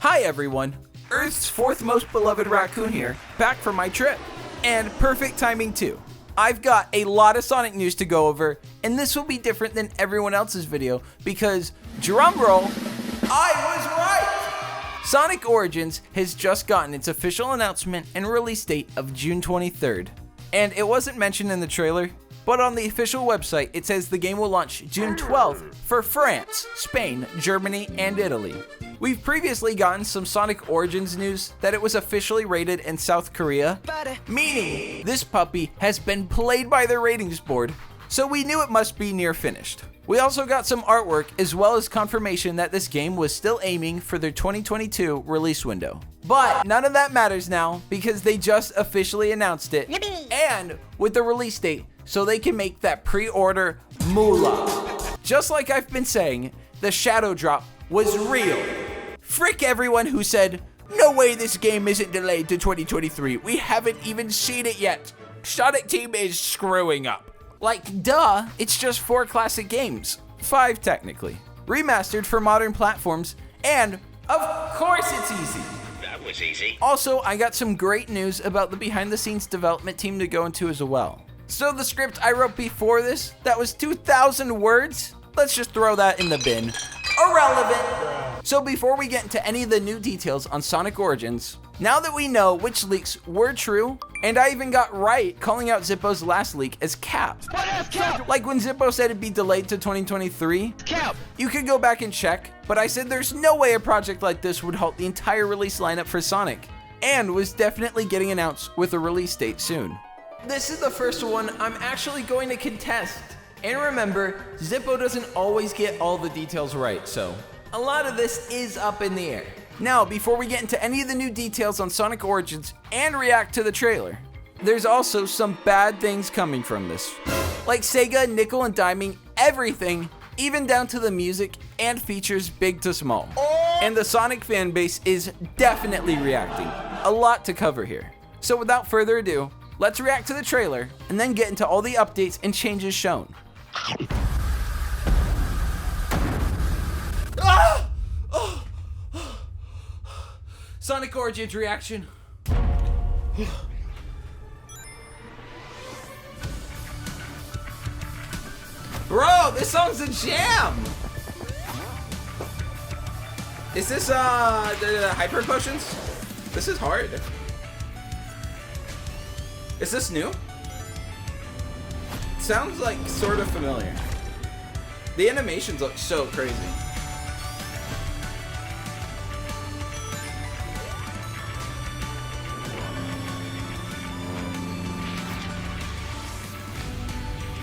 Hi everyone, Earth's fourth most beloved raccoon here, back from my trip. And perfect timing too. I've got a lot of Sonic news to go over, and this will be different than everyone else's video because, drumroll, I was right! Sonic Origins has just gotten its official announcement and release date of June 23rd. And it wasn't mentioned in the trailer, but on the official website it says the game will launch June 12th for France, Spain, Germany, and Italy. We've previously gotten some Sonic Origins news that it was officially rated in South Korea, meaning this puppy has been played by the ratings board, so we knew it must be near finished. We also got some artwork as well as confirmation that this game was still aiming for their 2022 release window. But none of that matters now because they just officially announced it, and with the release date, so they can make that pre-order moolah. Just like I've been saying, the shadow drop was real. Frick everyone who said, no way this game isn't delayed to 2023. We haven't even seen it yet. Sonic Team is screwing up. Like, duh, it's just 4 classic games. 5 technically. Remastered for modern platforms, and of course it's easy. That was easy. Also, I got some great news about the behind-the-scenes development team to go into as well. So the script I wrote before this, that was 2,000 words, let's just throw that in the bin. Irrelevant. So before we get into any of the new details on Sonic Origins, now that we know which leaks were true, and I even got right calling out Zippo's last leak as cap. Like when Zippo said it'd be delayed to 2023, Cap. you could go back and check, but I said there's no way a project like this would halt the entire release lineup for Sonic, and was definitely getting announced with a release date soon. This is the first one I'm actually going to contest. And remember, Zippo doesn't always get all the details right, so a lot of this is up in the air. Now, before we get into any of the new details on Sonic Origins and react to the trailer, there's also some bad things coming from this. Like Sega nickel and diming everything, even down to the music and features big to small. And the Sonic fan base is definitely reacting. A lot to cover here. So without further ado, let's react to the trailer and then get into all the updates and changes shown. Ah! Oh! Sonic Origins reaction. Bro, this song's a jam! Is this the hyper potions? This is hard. Is this new? Sounds like sort of familiar. The animations look so crazy.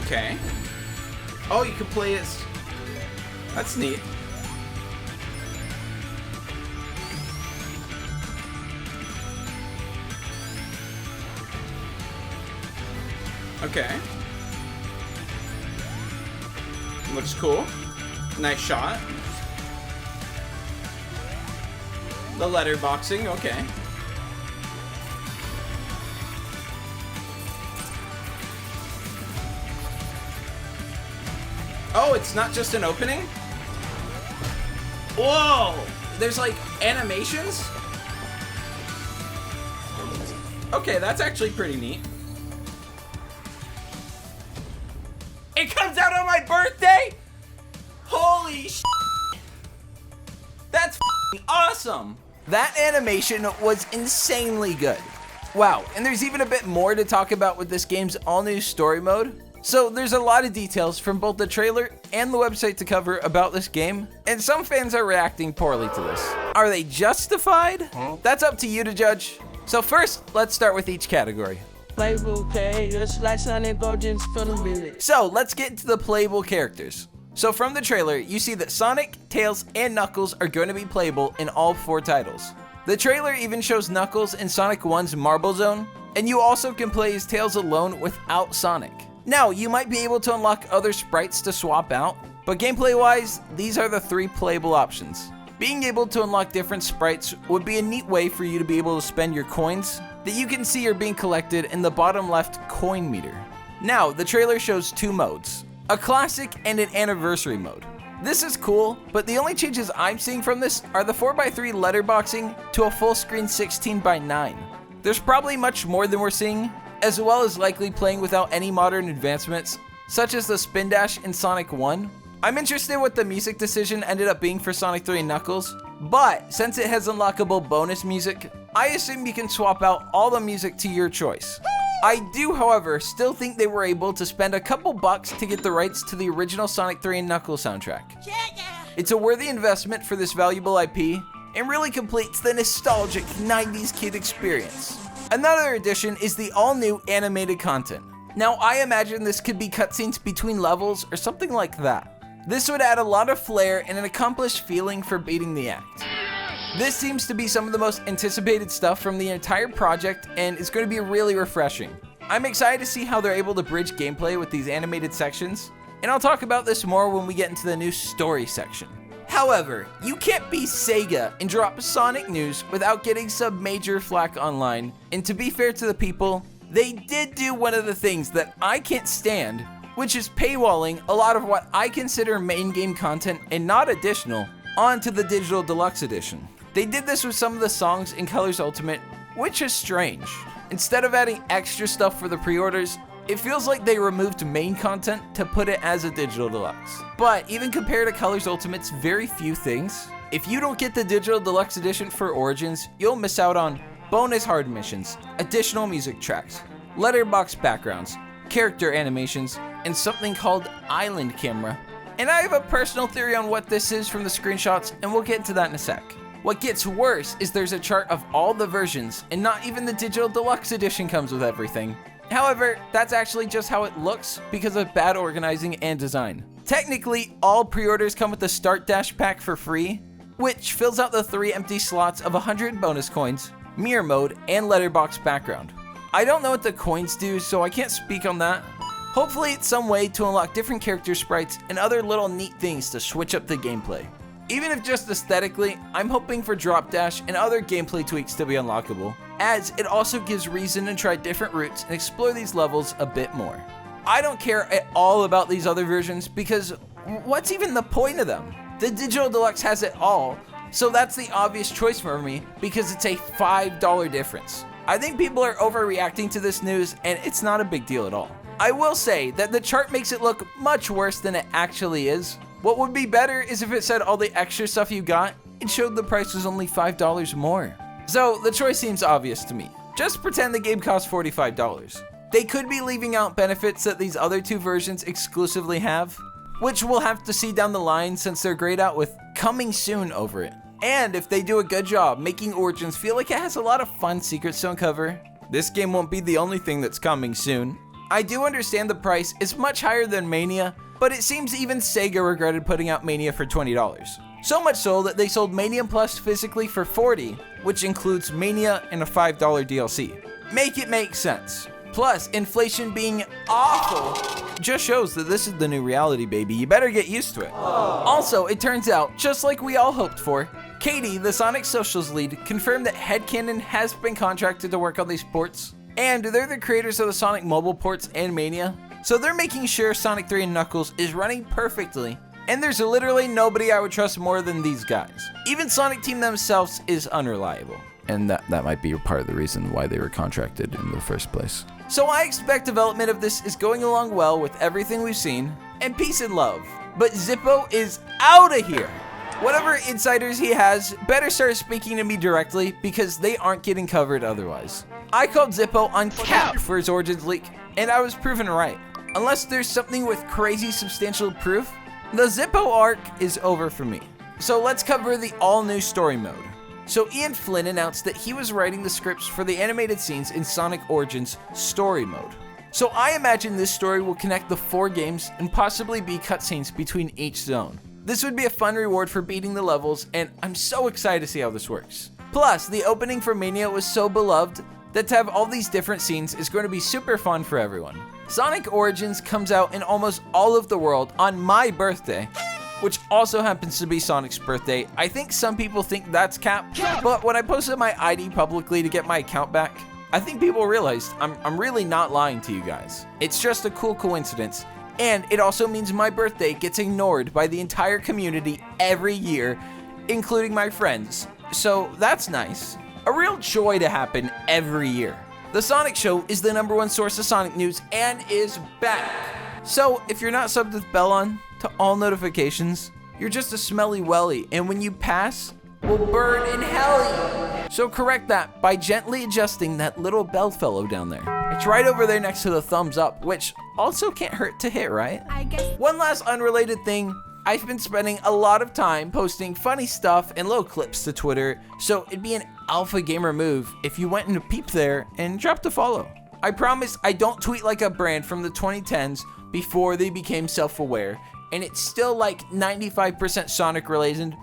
Okay. Oh, you can play as... That's neat. Okay. Looks cool. Nice shot. The letterboxing, okay. Oh, it's not just an opening? Whoa! There's like animations? Okay, that's actually pretty neat. It comes out on my birthday? Holy sh**. That's awesome. That animation was insanely good. Wow, and there's even a bit more to talk about with this game's all-new story mode. So there's a lot of details from both the trailer and the website to cover about this game, and some fans are reacting poorly to this. Are they justified? That's up to you to judge. So first, let's start with each category. Playable characters like Sonic Origins for the village. So let's get into the playable characters. So from the trailer, you see that Sonic, Tails, and Knuckles are going to be playable in all 4 titles. The trailer even shows Knuckles in Sonic 1's Marble Zone, and you also can play as Tails alone without Sonic. Now, you might be able to unlock other sprites to swap out, but gameplay-wise, these are the 3 playable options. Being able to unlock different sprites would be a neat way for you to be able to spend your coins that you can see are being collected in the bottom left coin meter. Now, the trailer shows 2 modes, a classic and an anniversary mode. This is cool, but the only changes I'm seeing from this are the 4x3 letterboxing to a full screen 16:9. There's probably much more than we're seeing, as well as likely playing without any modern advancements, such as the spin dash in Sonic 1. I'm interested in what the music decision ended up being for Sonic 3 and Knuckles, but since it has unlockable bonus music, I assume you can swap out all the music to your choice. I do, however, still think they were able to spend a couple bucks to get the rights to the original Sonic 3 and Knuckles soundtrack. It's a worthy investment for this valuable IP, and really completes the nostalgic 90s kid experience. Another addition is the all-new animated content. Now, I imagine this could be cutscenes between levels or something like that. This would add a lot of flair and an accomplished feeling for beating the act. This seems to be some of the most anticipated stuff from the entire project and is going to be really refreshing. I'm excited to see how they're able to bridge gameplay with these animated sections, and I'll talk about this more when we get into the new story section. However, you can't be Sega and drop Sonic news without getting some major flack online, and to be fair to the people, they did do one of the things that I can't stand, which is paywalling a lot of what I consider main game content and not additional onto the digital deluxe edition. They did this with some of the songs in Colors Ultimate, which is strange. Instead of adding extra stuff for the pre-orders, it feels like they removed main content to put it as a digital deluxe. But even compared to Colors Ultimate's very few things, if you don't get the digital deluxe edition for Origins, you'll miss out on bonus hard missions, additional music tracks, letterbox backgrounds, character animations, and something called Island Camera. And I have a personal theory on what this is from the screenshots, and we'll get into that in a sec. What gets worse is there's a chart of all the versions, and not even the digital deluxe edition comes with everything. However, that's actually just how it looks because of bad organizing and design. Technically, all pre-orders come with the Start Dash pack for free, which fills out the 3 empty slots of 100 bonus coins, mirror mode, and letterbox background. I don't know what the coins do, so I can't speak on that. Hopefully it's some way to unlock different character sprites and other little neat things to switch up the gameplay. Even if just aesthetically, I'm hoping for Drop Dash and other gameplay tweaks to be unlockable, as it also gives reason to try different routes and explore these levels a bit more. I don't care at all about these other versions because what's even the point of them? The Digital Deluxe has it all, so that's the obvious choice for me because it's a $5 difference. I think people are overreacting to this news and it's not a big deal at all. I will say that the chart makes it look much worse than it actually is. What would be better is if it said all the extra stuff you got and showed the price was only $5 more. So the choice seems obvious to me. Just pretend the game costs $45. They could be leaving out benefits that these other two versions exclusively have, which we'll have to see down the line since they're grayed out with "coming soon" over it. And if they do a good job making Origins feel like it has a lot of fun secrets to uncover, this game won't be the only thing that's coming soon. I do understand the price is much higher than Mania, but it seems even Sega regretted putting out Mania for $20. So much so that they sold Mania Plus physically for $40, which includes Mania and a $5 DLC. Make it make sense. Plus, inflation being awful just shows that this is the new reality, baby. You better get used to it. Also, it turns out, just like we all hoped for, Katie, the Sonic Socials lead, confirmed that Headcanon has been contracted to work on these ports, and they're the creators of the Sonic mobile ports and Mania, so they're making sure Sonic 3 and Knuckles is running perfectly, and there's literally nobody I would trust more than these guys. Even Sonic Team themselves is unreliable. And that might be part of the reason why they were contracted in the first place. So I expect development of this is going along well with everything we've seen, and peace and love. But Zippo is out of here. Whatever insiders he has better start speaking to me directly because they aren't getting covered otherwise. I called Zippo on cap for his Origins leak, and I was proven right. Unless there's something with crazy substantial proof, the Zippo arc is over for me. So let's cover the all-new story mode. So Ian Flynn announced that he was writing the scripts for the animated scenes in Sonic Origins story mode. So I imagine this story will connect the 4 games and possibly be cutscenes between each zone. This would be a fun reward for beating the levels, and I'm so excited to see how this works. Plus, the opening for Mania was so beloved that to have all these different scenes is going to be super fun for everyone. Sonic Origins comes out in almost all of the world on my birthday, which also happens to be Sonic's birthday. I think some people think that's cap, but when I posted my ID publicly to get my account back, I think people realized I'm really not lying to you guys. It's just a cool coincidence, And it also means my birthday gets ignored by the entire community every year, including my friends. So that's nice. A real joy to happen every year. The Sonic Show is the #1 source of Sonic news and is back. So if you're not subbed with bell on to all notifications, you're just a smelly welly, and when you pass, will burn in hell. So correct that by gently adjusting that little bell fellow down there. It's right over there next to the thumbs up, which also can't hurt to hit, right? I guess. One last unrelated thing. I've been spending a lot of time posting funny stuff and little clips to Twitter, so it'd be an alpha gamer move if you went and peeped there and dropped a follow. I promise I don't tweet like a brand from the 2010s before they became self-aware, and it's still like 95% Sonic related.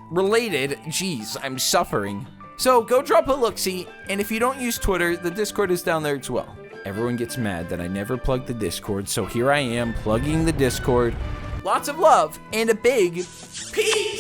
Jeez, I'm suffering. So go drop a look-see, and if you don't use Twitter, the Discord is down there as well. Everyone gets mad that I never plugged the Discord, so here I am plugging the Discord. Lots of love and a big peace!